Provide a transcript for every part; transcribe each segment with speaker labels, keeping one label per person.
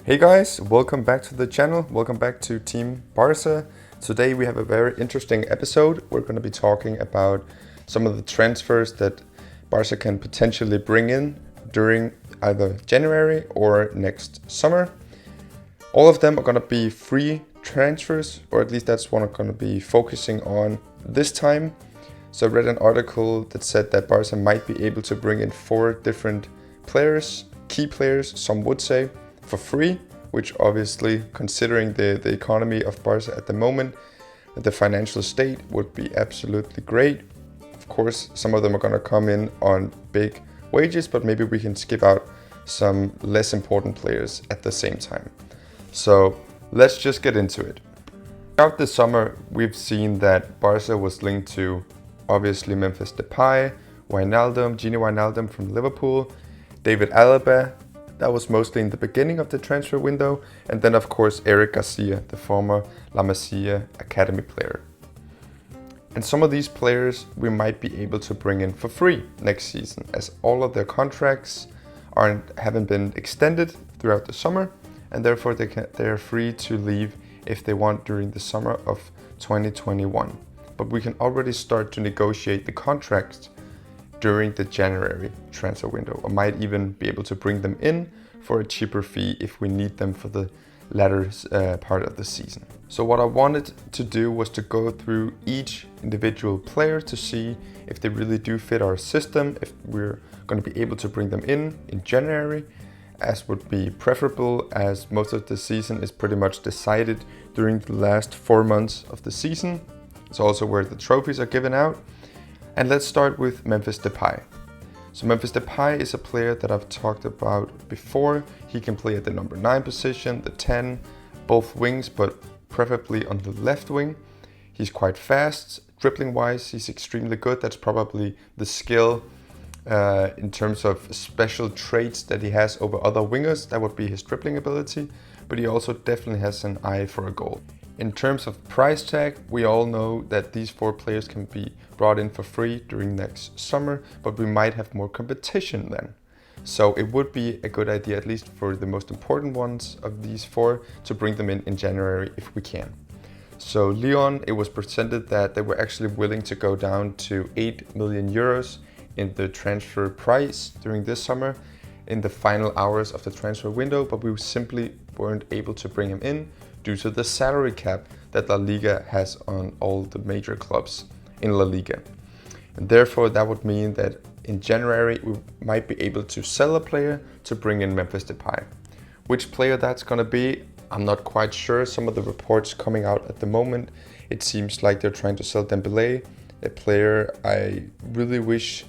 Speaker 1: Hey guys, welcome back to the channel. Welcome back to Team Barca. Today we have a very interesting episode. We're going to be talking about some of the transfers that Barca can potentially bring in during either January or next summer. All of them are going to be free transfers, or at least that's what I'm going to be focusing on this time. So I read an article that said that Barca might be able to bring in 4 different players, key players, some would say, for free, which obviously, considering the economy of Barca at the moment, the financial state, would be absolutely great. Of course, some of them are going to come in on big wages, but maybe we can skip out some less important players at the same time. So let's just get into it. Throughout the summer, we've seen that Barca was linked to obviously Memphis De Pai, Weineldum, Genie Weineldum from Liverpool, David Alaba. That was mostly in the beginning of the transfer window. And then of course Eric Garcia, the former La Masia academy player. And some of these players we might be able to bring in for free next season, as all of their contracts haven't been extended throughout the summer, and therefore they're free to leave if they want during the summer of 2021. But we can already start to negotiate the contracts during the January transfer window, or might even be able to bring them in for a cheaper fee if we need them for the latter part of the season. So what I wanted to do was to go through each individual player to see if they really do fit our system, if we're going to be able to bring them in January, as would be preferable, as most of the season is pretty much decided during the last 4 months of the season. It's also where the trophies are given out. And let's start with Memphis De Pai. So Memphis De Pai is a player that I've talked about before. He can play at the number 9 position, the 10, both wings, but preferably on the left wing. He's quite fast, dribbling wise, he's extremely good. That's probably the skill in terms of special traits that he has over other wingers. That would be his dribbling ability, but he also definitely has an eye for a goal. In terms of price tag, we all know that these 4 players can be brought in for free during next summer, but we might have more competition then. So it would be a good idea, at least for the most important ones of these 4, to bring them in January if we can. So Lyon, it was presented that they were actually willing to go down to 8 million euros in the transfer price during this summer in the final hours of the transfer window, but we simply weren't able to bring him in due to the salary cap that La Liga has on all the major clubs in La Liga. And therefore that would mean that in January we might be able to sell a player to bring in Memphis De Pai. Which player that's going to be, I'm not quite sure. Some of the reports coming out at the moment, it seems like they're trying to sell Dembélé, a player I really wish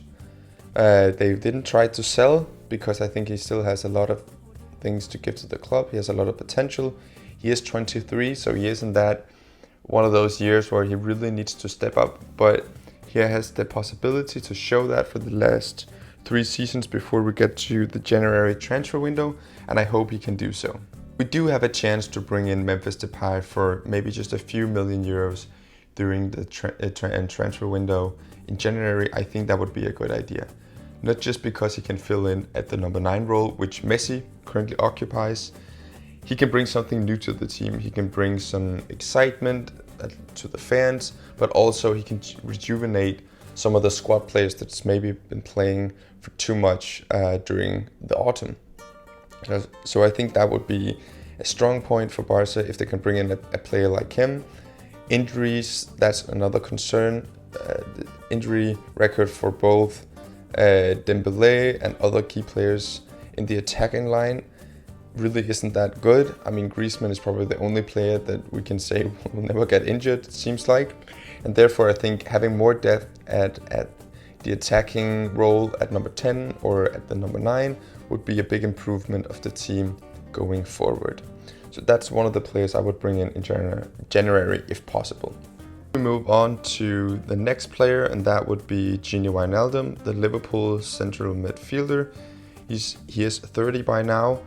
Speaker 1: they didn't try to sell, because I think he still has a lot of things to give to the club. He has a lot of potential. He is 23, so he isn't that one of those years where he really needs to step up, but he has the possibility to show that for the last 3 seasons before we get to the January transfer window, and I hope he can do so. We do have a chance to bring in Memphis De Pai for maybe just a few million euros during the transfer window in January. I think that would be a good idea. Not just because he can fill in at the number 9 role, which Messi currently occupies. He can bring something new to the team. He can bring some excitement to the fans, but also he can rejuvenate some of the squad players that's maybe been playing for too much during the autumn. So I think that would be a strong point for Barca if they can bring in a player like him. Injuries, that's another concern. The injury record for both Dembélé and other key players in the attacking line really isn't that good. I mean, Griezmann is probably the only player that we can say will never get injured, it seems like. And therefore I think having more depth at the attacking role at number 10 or at the number 9 would be a big improvement of the team going forward. So that's one of the players I would bring in January if possible. We move on to the next player, and that would be Genie Wijnaldum, the Liverpool central midfielder. He is 30 by now,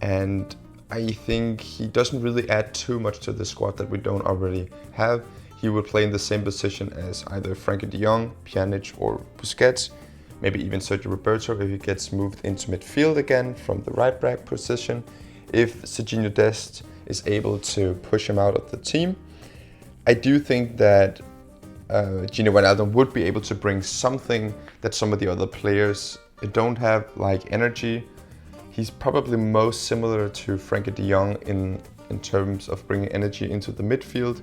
Speaker 1: and I think he doesn't really add too much to the squad that we don't already have. He would play in the same position as either Frenkie de Jong, Pjanic or Busquets, maybe even Sergio Roberto if he gets moved into midfield again from the right back position. if Serginho Dest is able to push him out of the team. I do think that Genie Wijnaldum would be able to bring something that some of the other players don't have, like energy. He's probably most similar to Frankie de Jong in terms of bringing energy into the midfield,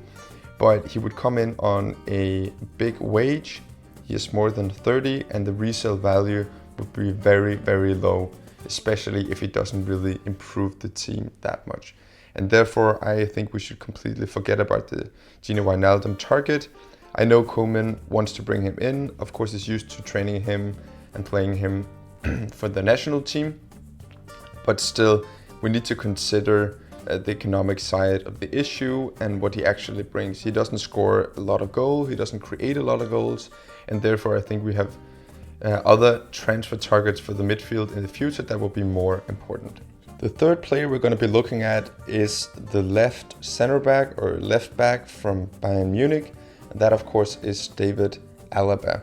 Speaker 1: but he would come in on a big wage. He is more than 30 and the resale value would be very, very low, especially if he doesn't really improve the team that much. And therefore, I think we should completely forget about the Genie Wijnaldum target. I know Koeman wants to bring him in. Of course, he's used to training him and playing him for the national team. But still, we need to consider the economic side of the issue and what he actually brings. He doesn't score a lot of goals, he doesn't create a lot of goals, and therefore I think we have other transfer targets for the midfield in the future that will be more important. The third player we're going to be looking at is the left center back or left back from Bayern Munich, and that of course is David Alaba,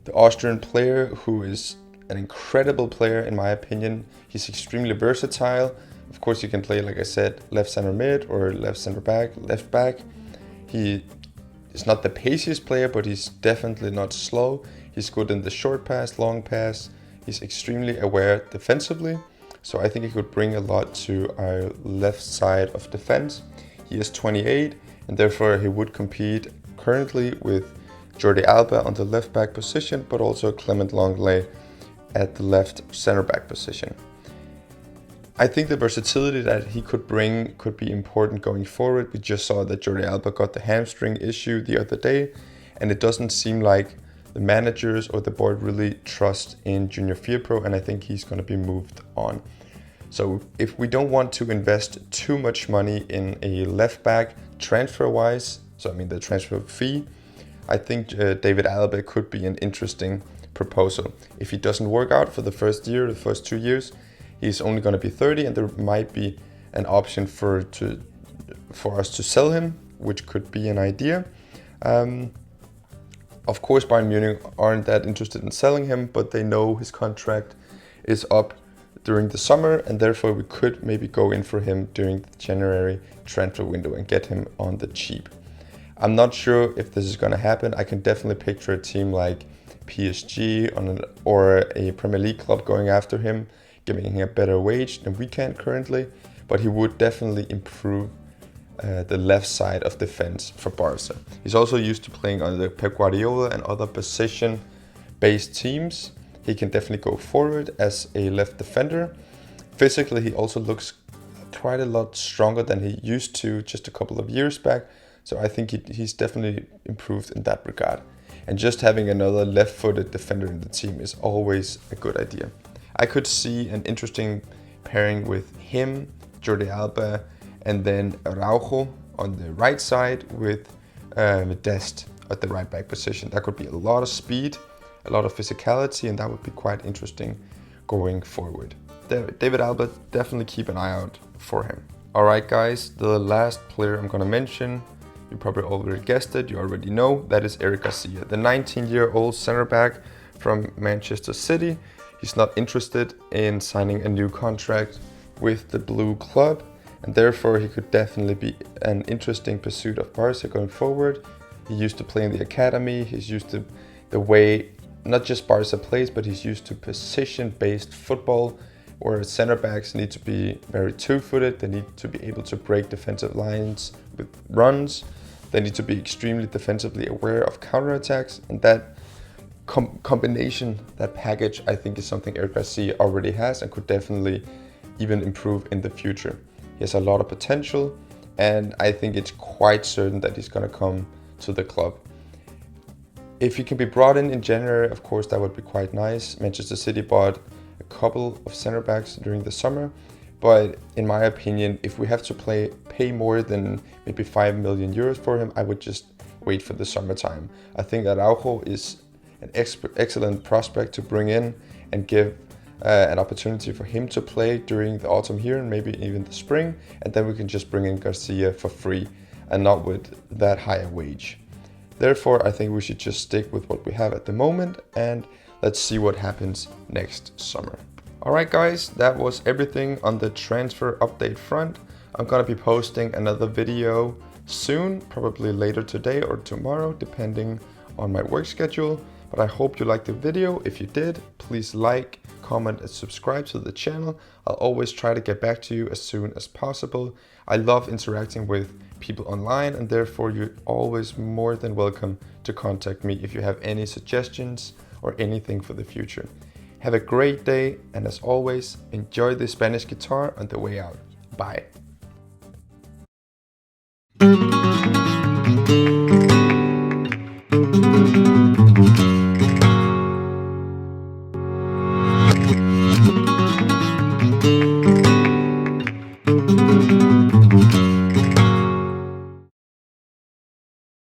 Speaker 1: the Austrian player who is an incredible player in my opinion. He's extremely versatile. Of course, you can play, like I said, left center mid or left center back, left back. He is not the paciest player, but he's definitely not slow. He's good in the short pass, long pass. He's extremely aware defensively. So I think he could bring a lot to our left side of defense. He is 28 and therefore he would compete currently with Jordi Alba on the left back position, but also Clement Lenglet at the left center back position. I think the versatility that he could bring could be important going forward. We just saw that Jordi Alba got the hamstring issue the other day, and it doesn't seem like the managers or the board really trust in Junior Firpo, and I think he's going to be moved on. So if we don't want to invest too much money in a left back transfer-wise, so I mean the transfer fee, I think David Alaba could be an interesting proposal. If he doesn't work out for the first year, the first 2 years, he's only going to be 30 and there might be an option for us to sell him, which could be an idea. Of course, Bayern Munich aren't that interested in selling him, but they know his contract is up during the summer, and therefore we could maybe go in for him during the January transfer window and get him on the cheap. I'm not sure if this is going to happen. I can definitely picture a team like PSG or a Premier League club going after him, giving him a better wage than we can currently, but he would definitely improve the left side of defense for Barca. He's also used to playing under Pep Guardiola and other position-based teams. He can definitely go forward as a left defender. Physically, he also looks quite a lot stronger than he used to just a couple of years back. So I think he's definitely improved in that regard. And just having another left-footed defender in the team is always a good idea. I could see an interesting pairing with him, Jordi Alba, and then Araujo on the right side with Dest at the right back position. That could be a lot of speed, a lot of physicality, and that would be quite interesting going forward. David Alba, definitely keep an eye out for him. All right, guys, the last player I'm going to mention, you probably already guessed it, you already know, that is Eric Garcia, the 19-year-old center back from Manchester City. He's not interested in signing a new contract with the blue club, and therefore he could definitely be an interesting pursuit of Barca going forward. He used to play in the academy, he's used to the way not just Barca plays, but he's used to position-based football where center backs need to be very two-footed, they need to be able to break defensive lines with runs, they need to be extremely defensively aware of counterattacks, and that combination, that package, I think is something Eric Garcia already has and could definitely even improve in the future. He has a lot of potential, and I think it's quite certain that he's going to come to the club. If he can be brought in January, of course, that would be quite nice. Manchester City bought a couple of center backs during the summer, but in my opinion, if we have to pay more than maybe 5 million euros for him, I would just wait for the summertime. I think Araujo is an excellent prospect to bring in and give an opportunity for him to play during the autumn here and maybe even the spring, and then we can just bring in Garcia for free and not with that high a wage. Therefore, I think we should just stick with what we have at the moment and let's see what happens next summer. Alright guys, that was everything on the transfer update front. I'm gonna be posting another video soon, probably later today or tomorrow, depending on my work schedule. But I hope you liked the video. If you did, please like, comment and subscribe to the channel. I'll always try to get back to you as soon as possible. I love interacting with people online, and therefore you're always more than welcome to contact me if you have any suggestions or anything for the future. Have a great day, and as always, enjoy the Spanish guitar on the way out. Bye.